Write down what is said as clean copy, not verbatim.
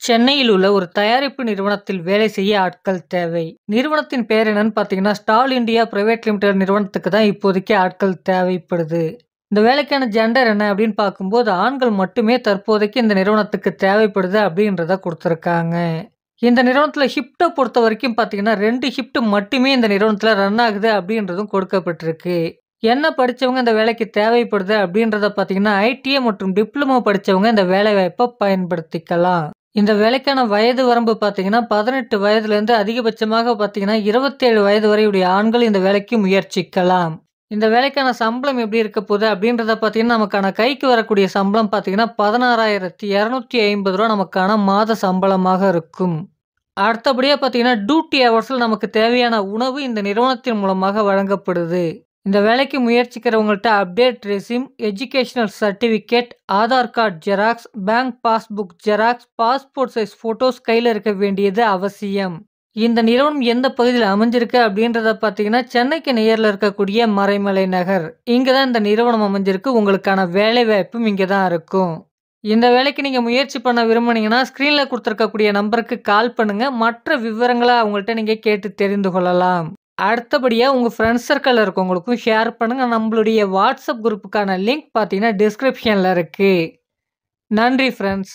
சென்னையில் உள்ள ஒரு தயாரிப்பு நிறுவனத்தில் வேலை செய்ய ஆட்கள் தேவை. நிறுவனத்தின் பெயர் என்னன்னு பார்த்தீங்கன்னா, ஸ்டால் இந்தியா பிரைவேட் லிமிடெட் நிறுவனத்துக்கு தான் இப்போதைக்கு ஆட்கள் தேவைப்படுது. இந்த வேலைக்கான ஜெண்டர் என்ன அப்படின்னு பார்க்கும்போது, ஆண்கள் மட்டுமே தற்போதைக்கு இந்த நிறுவனத்துக்கு தேவைப்படுது அப்படின்றத குடுத்துருக்காங்க. இந்த நிறுவனத்தில ஷிஃப்ட்ட பொறுத்தவரைக்கும் பார்த்தீங்கன்னா, 2 ஷிஃப்ட் மட்டுமே இந்த நிறுவனத்தில ரன் ஆகுது அப்படின்றதும் கொடுக்கப்பட்டிருக்கு. என்ன படிச்சவங்க இந்த வேலைக்கு தேவைப்படுது அப்படின்றத பார்த்தீங்கன்னா, ஐடிஐ மற்றும் டிப்ளமோ படிச்சவங்க இந்த வேலைவாய்ப்ப பயன்படுத்திக்கலாம். இந்த வேலைக்கான வயது வரம்பு பார்த்தீங்கன்னா, 18 வயதிலிருந்து அதிகபட்சமாக பார்த்தீங்கன்னா, 27 வயது வரை உடைய ஆண்கள் இந்த வேலைக்கு முயற்சிக்கலாம். இந்த வேலைக்கான சம்பளம் எப்படி இருக்க போகுது அப்படின்றத பார்த்தீங்கன்னா, நமக்கான கைக்கு வரக்கூடிய சம்பளம் பார்த்தீங்கன்னா, ரூ. 16,250 நமக்கான மாத சம்பளமாக இருக்கும். அடுத்தபடியா பார்த்தீங்கன்னா, டியூட்டி ஹவர்ஸ்ல நமக்கு தேவையான உணவு இந்த நிறுவனத்தின் மூலமாக வழங்கப்படுது. இந்த வேலைக்கு முயற்சிக்கிறவங்கள்ட்ட update resume, educational certificate, Aadhaar card xerox, bank passbook xerox, passport size photos கையில இருக்க வேண்டியது அவசியம். இந்த நிறுவனம் எந்த பகுதியில் அமைஞ்சிருக்கு அப்படின்றத பார்த்தீங்கன்னா, சென்னைக்கு நியர்ல இருக்கக்கூடிய மறைமலை நகர். இங்க தான் இந்த நிறுவனம் அமைஞ்சிருக்கு. உங்களுக்கான வேலைவாய்ப்பும் இங்க தான் இருக்கும். இந்த வேலைக்கு நீங்க முயற்சி பண்ண விரும்புனீங்கன்னா, ஸ்க்ரீன்ல குடுத்திருக்கக்கூடிய நம்பருக்கு கால் பண்ணுங்க. மற்ற விவரங்கள அவங்கள்ட்ட நீங்க கேட்டு தெரிந்து கொள்ளலாம். அடுத்தபடியா உங்க ஃப்ரெண்ட்ஸ் சர்க்கிள்ல இருக்கவங்களுக்கும் ஷேர் பண்ணுங்க. நம்மளுடைய வாட்ஸ்அப் குரூப்புக்கான லிங்க் பார்த்தீங்கன்னா, டிஸ்கிரிப்ஷன்ல இருக்கு. நன்றி ஃப்ரெண்ட்ஸ்.